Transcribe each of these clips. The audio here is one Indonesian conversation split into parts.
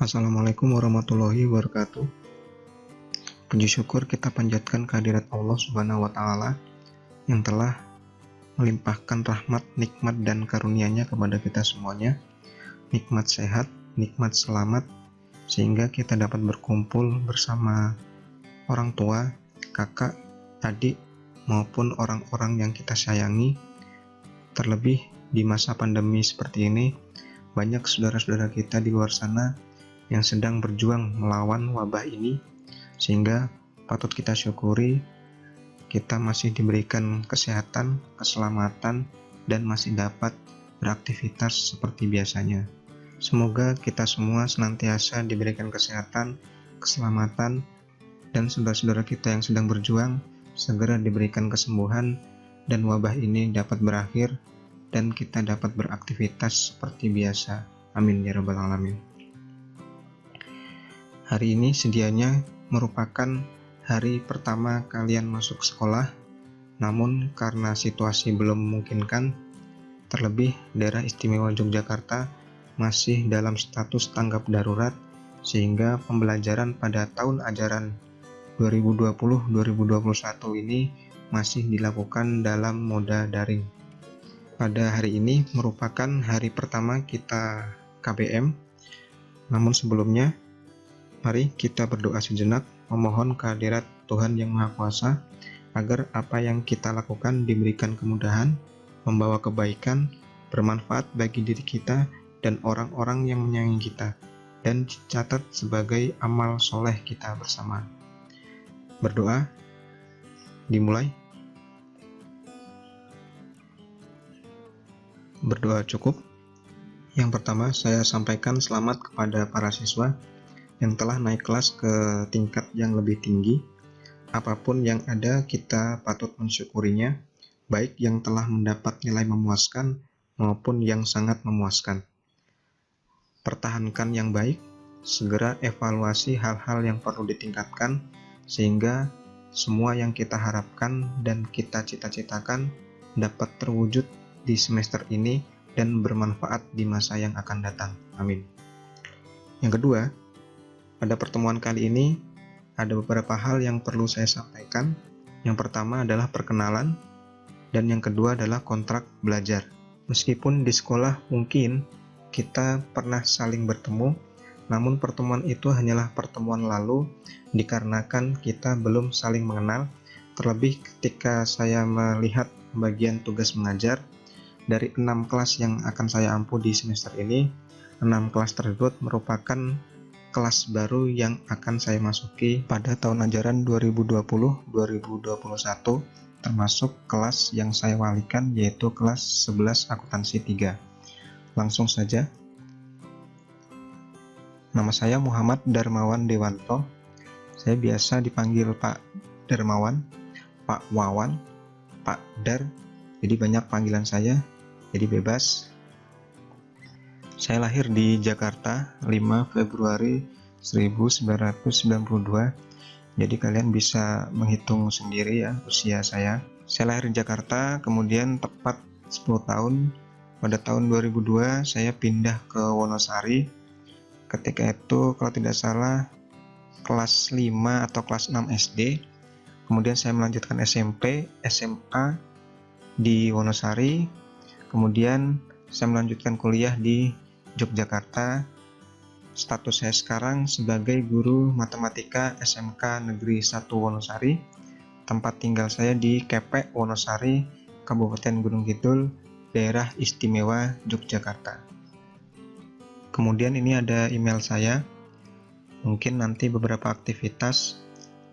Assalamualaikum warahmatullahi wabarakatuh. Puji syukur kita panjatkan kehadirat Allah Subhanahu wa Ta'ala yang telah melimpahkan rahmat, nikmat, dan karunia-Nya kepada kita semuanya. Nikmat sehat, nikmat selamat, sehingga kita dapat berkumpul bersama orang tua, kakak, adik, maupun orang-orang yang kita sayangi. Terlebih di masa pandemi seperti ini, banyak saudara-saudara kita di luar sana yang sedang berjuang melawan wabah ini, sehingga patut kita syukuri kita masih diberikan kesehatan, keselamatan, dan masih dapat beraktivitas seperti biasanya. Semoga kita semua senantiasa diberikan kesehatan, keselamatan, dan saudara-saudara kita yang sedang berjuang segera diberikan kesembuhan dan wabah ini dapat berakhir dan kita dapat beraktivitas seperti biasa. Amin ya rabbal alamin. Hari ini sedianya merupakan hari pertama kalian masuk sekolah, namun karena situasi belum memungkinkan, terlebih daerah istimewa Yogyakarta masih dalam status tanggap darurat, sehingga pembelajaran pada tahun ajaran 2020-2021 ini masih dilakukan dalam moda daring. Pada hari ini merupakan hari pertama kita KBM, namun sebelumnya mari kita berdoa sejenak memohon kehadirat Tuhan Yang Maha Kuasa agar apa yang kita lakukan diberikan kemudahan, membawa kebaikan, bermanfaat bagi diri kita dan orang-orang yang menyayangi kita, dan dicatat sebagai amal soleh kita bersama. Berdoa dimulai. Berdoa cukup. Yang pertama, saya sampaikan selamat kepada para siswa yang telah naik kelas ke tingkat yang lebih tinggi. Apapun yang ada, kita patut mensyukurinya, baik yang telah mendapat nilai memuaskan maupun yang sangat memuaskan. Pertahankan yang baik, segera evaluasi hal-hal yang perlu ditingkatkan, sehingga semua yang kita harapkan dan kita cita-citakan dapat terwujud di semester ini dan bermanfaat di masa yang akan datang. Amin. Yang kedua, pada pertemuan kali ini ada beberapa hal yang perlu saya sampaikan. Yang pertama adalah perkenalan, dan yang kedua adalah kontrak belajar. Meskipun di sekolah mungkin kita pernah saling bertemu, namun pertemuan itu hanyalah pertemuan lalu dikarenakan kita belum saling mengenal. Terlebih ketika saya melihat bagian tugas mengajar, dari 6 kelas yang akan saya ampu di semester ini, 6 kelas tersebut merupakan kelas baru yang akan saya masuki pada tahun ajaran 2020-2021, termasuk kelas yang saya walikan, yaitu kelas 11 akuntansi 3. Langsung saja. Nama saya Muhammad Darmawan Dewanto. Saya biasa dipanggil Pak Darmawan, Pak Wawan, Pak Dar, jadi banyak panggilan saya, jadi bebas. Saya lahir di Jakarta 5 Februari 1992. Jadi kalian bisa menghitung sendiri ya usia saya. Saya lahir di Jakarta, kemudian tepat 10 tahun pada tahun 2002 saya pindah ke Wonosari. Ketika itu kalau tidak salah kelas 5 atau kelas 6 SD. Kemudian saya melanjutkan SMP, SMA di Wonosari. Kemudian saya melanjutkan kuliah di Yogyakarta. Status saya sekarang sebagai guru matematika SMK Negeri 1 Wonosari. Tempat tinggal saya di Kepek Wonosari, Kabupaten Gunung Kidul, daerah istimewa Yogyakarta. Kemudian ini ada email saya. Mungkin nanti beberapa aktivitas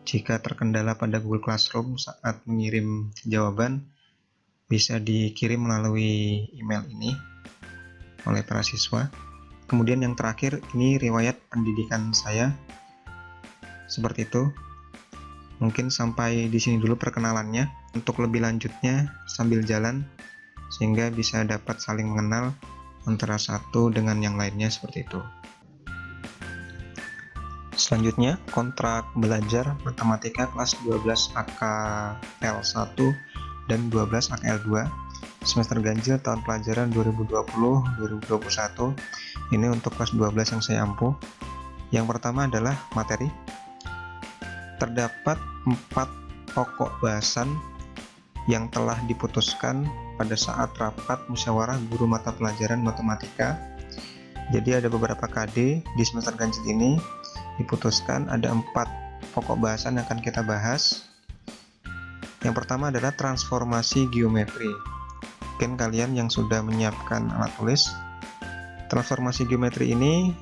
jika terkendala pada Google Classroom saat mengirim jawaban, bisa dikirim melalui email ini oleh para siswa. Kemudian yang terakhir, ini riwayat pendidikan saya. Seperti itu. Mungkin sampai di sini dulu perkenalannya. Untuk lebih lanjutnya sambil jalan, sehingga bisa dapat saling mengenal antara satu dengan yang lainnya seperti itu. Selanjutnya, kontrak belajar matematika kelas 12 AKL1 dan 12 AKL2 semester ganjil tahun pelajaran 2020-2021. Ini untuk kelas 12 yang saya ampuh. Yang pertama adalah materi. Terdapat 4 pokok bahasan yang telah diputuskan pada saat rapat musyawarah guru mata pelajaran matematika. Jadi ada beberapa KD di semester ganjil ini diputuskan ada 4 pokok bahasan yang akan kita bahas. Yang pertama adalah transformasi geometri. Mungkin kalian yang sudah menyiapkan alat tulis. Transformasi geometri ini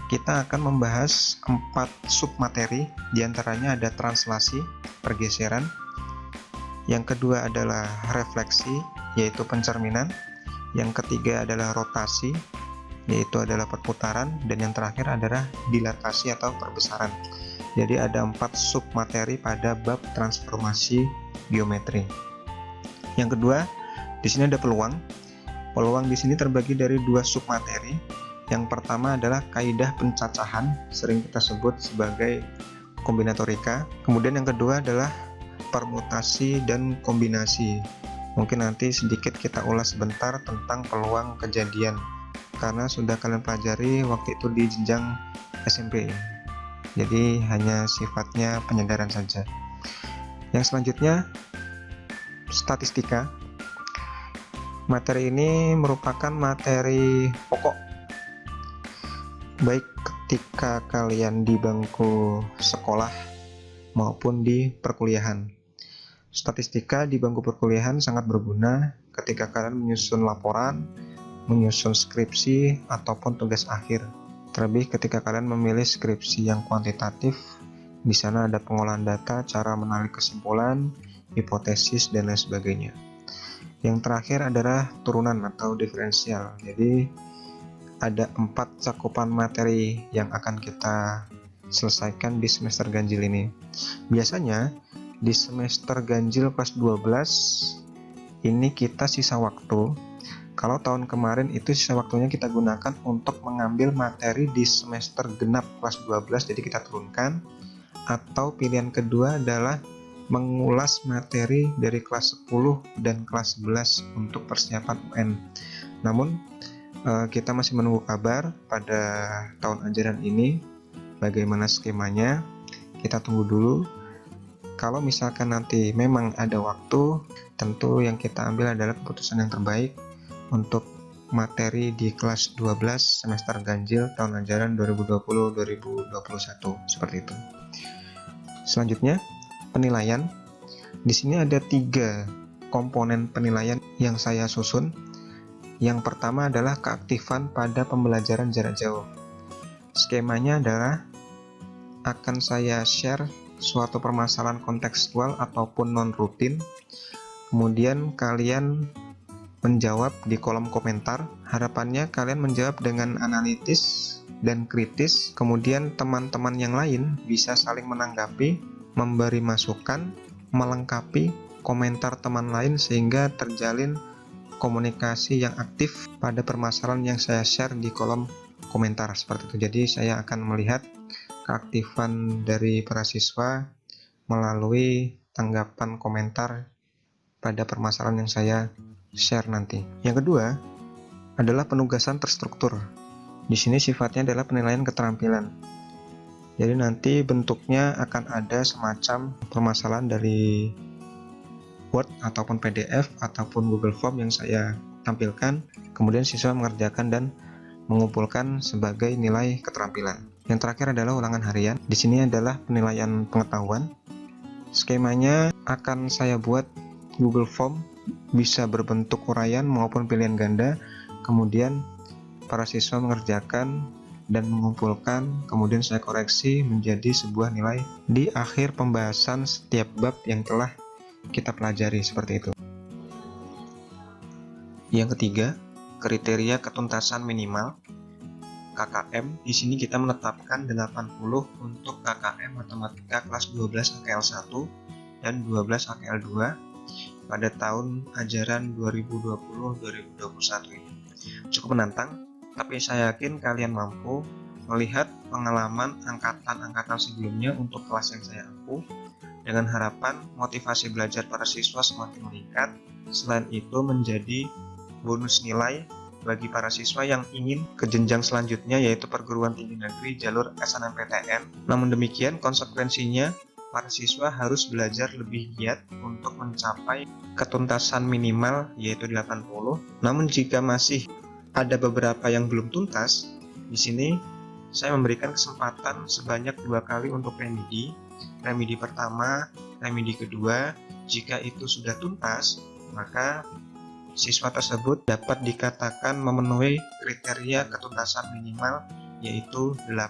kita akan membahas 4 submateri, diantaranya ada translasi, pergeseran. Yang kedua adalah refleksi, yaitu pencerminan. Yang ketiga adalah rotasi, yaitu adalah perputaran. Dan yang terakhir adalah dilatasi atau perbesaran. Jadi ada 4 submateri pada bab transformasi geometri. Yang kedua, di sini ada peluang. Peluang di sini terbagi dari 2 submateri. Yang pertama adalah kaidah pencacahan, sering kita sebut sebagai kombinatorika. Kemudian yang kedua adalah permutasi dan kombinasi. Mungkin nanti sedikit kita ulas sebentar tentang peluang kejadian, karena sudah kalian pelajari waktu itu di jenjang SMP. Jadi hanya sifatnya penyedaran saja. Yang selanjutnya, statistika. Materi ini merupakan materi pokok baik ketika kalian di bangku sekolah maupun di perkuliahan. Statistika di bangku perkuliahan sangat berguna ketika kalian menyusun laporan, menyusun skripsi, ataupun tugas akhir. Terlebih ketika kalian memilih skripsi yang kuantitatif, di sana ada pengolahan data, cara menarik kesimpulan, hipotesis, dan lain sebagainya. Yang terakhir adalah turunan atau diferensial. Jadi ada 4 cakupan materi yang akan kita selesaikan di semester ganjil ini. Biasanya di semester ganjil kelas 12 ini kita sisa waktu. Kalau tahun kemarin itu sisa waktunya kita gunakan untuk mengambil materi di semester genap kelas 12, jadi kita turunkan. Atau pilihan kedua adalah mengulas materi dari kelas 10 dan kelas 11 untuk persiapan UN. Namun kita masih menunggu kabar pada tahun ajaran ini bagaimana skemanya. Kita tunggu dulu. Kalau misalkan nanti memang ada waktu, tentu yang kita ambil adalah keputusan yang terbaik untuk materi di kelas 12 semester ganjil tahun ajaran 2020-2021, seperti itu. Selanjutnya, penilaian. Di sini ada 3 komponen penilaian yang saya susun. Yang pertama adalah keaktifan pada pembelajaran jarak jauh. Skemanya adalah akan saya share suatu permasalahan kontekstual ataupun non-rutin. Kemudian kalian menjawab di kolom komentar. Harapannya kalian menjawab dengan analitis dan kritis. Kemudian teman-teman yang lain bisa saling menanggapi, memberi masukan, melengkapi komentar teman lain sehingga terjalin komunikasi yang aktif pada permasalahan yang saya share di kolom komentar seperti itu. Jadi saya akan melihat keaktifan dari para siswa melalui tanggapan komentar pada permasalahan yang saya share nanti. Yang kedua adalah penugasan terstruktur. Di sini sifatnya adalah penilaian keterampilan. Jadi nanti bentuknya akan ada semacam permasalahan dari Word ataupun PDF ataupun Google Form yang saya tampilkan. Kemudian siswa mengerjakan dan mengumpulkan sebagai nilai keterampilan. Yang terakhir adalah ulangan harian. Di sini adalah penilaian pengetahuan. Skemanya akan saya buat Google Form, bisa berbentuk uraian maupun pilihan ganda. Kemudian para siswa mengerjakan dan mengumpulkan, kemudian saya koreksi menjadi sebuah nilai di akhir pembahasan setiap bab yang telah kita pelajari, seperti itu. Yang ketiga, kriteria ketuntasan minimal KKM. Di sini kita menetapkan 80 untuk KKM Matematika kelas 12 AKL 1 dan 12 AKL 2 pada tahun ajaran 2020-2021 ini. Cukup menantang, tapi saya yakin kalian mampu melihat pengalaman angkatan-angkatan sebelumnya untuk kelas yang saya ampu. Dengan harapan motivasi belajar para siswa semakin meningkat. Selain itu menjadi bonus nilai bagi para siswa yang ingin ke jenjang selanjutnya, yaitu perguruan tinggi negeri jalur SNMPTN. Namun demikian, konsekuensinya para siswa harus belajar lebih giat untuk mencapai ketuntasan minimal yaitu 80. Namun jika masih ada beberapa yang belum tuntas, di sini saya memberikan kesempatan sebanyak 2 kali untuk remedi. Remedi pertama, remedi kedua. Jika itu sudah tuntas, maka siswa tersebut dapat dikatakan memenuhi kriteria ketuntasan minimal yaitu 80.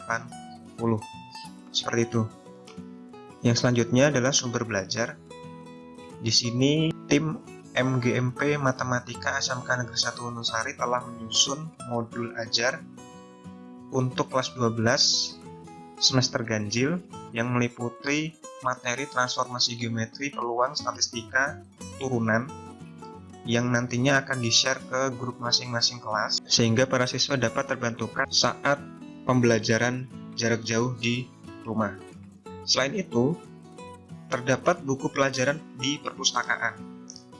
Seperti itu. Yang selanjutnya adalah sumber belajar. Di sini tim MGMP Matematika SMK Negeri 1 Wonosari telah menyusun modul ajar untuk kelas 12 semester ganjil yang meliputi materi transformasi geometri, peluang, statistika, turunan yang nantinya akan di-share ke grup masing-masing kelas sehingga para siswa dapat terbantukan saat pembelajaran jarak jauh di rumah. Selain itu, terdapat buku pelajaran di perpustakaan.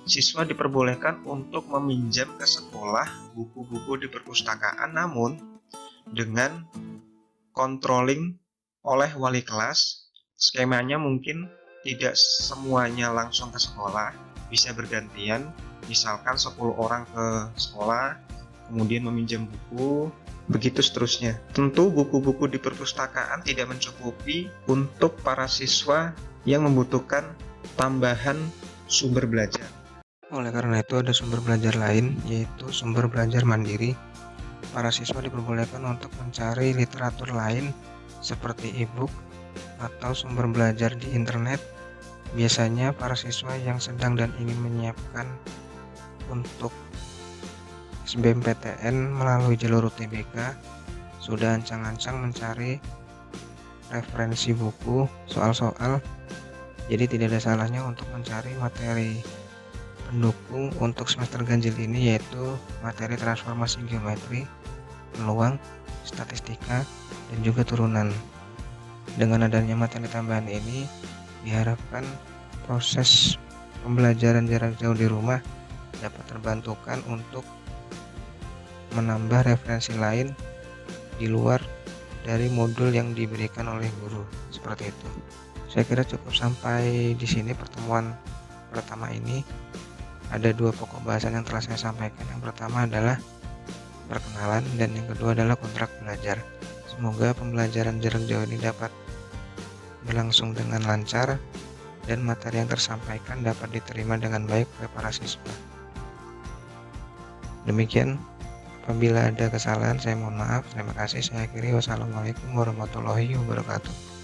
Siswa diperbolehkan untuk meminjam ke sekolah buku-buku di perpustakaan, namun dengan controlling oleh wali kelas. Skemanya mungkin tidak semuanya langsung ke sekolah, bisa bergantian, misalkan 10 orang ke sekolah, kemudian meminjam buku, begitu seterusnya. Tentu buku-buku di perpustakaan tidak mencukupi untuk para siswa yang membutuhkan tambahan sumber belajar. Oleh karena itu ada sumber belajar lain, yaitu sumber belajar mandiri. Para siswa diperbolehkan untuk mencari literatur lain seperti e-book atau sumber belajar di internet. Biasanya para siswa yang sedang dan ingin menyiapkan untuk SBMPTN melalui jalur UTBK sudah ancang-ancang mencari referensi buku, soal-soal. Jadi tidak ada salahnya untuk mencari materi pendukung untuk semester ganjil ini, yaitu materi transformasi geometri, peluang, statistika, dan juga turunan. Dengan adanya materi tambahan ini, diharapkan proses pembelajaran jarak jauh di rumah dapat terbantukan untuk menambah referensi lain di luar dari modul yang diberikan oleh guru. Seperti itu. Saya kira cukup sampai di sini pertemuan pertama ini. Ada 2 pokok bahasan yang telah saya sampaikan. Yang pertama adalah perkenalan dan yang kedua adalah kontrak belajar. Semoga pembelajaran jarak jauh ini dapat berlangsung dengan lancar dan materi yang tersampaikan dapat diterima dengan baik oleh para siswa. Demikian, apabila ada kesalahan saya mohon maaf. Terima kasih. Saya akhiri. Wassalamualaikum warahmatullahi wabarakatuh.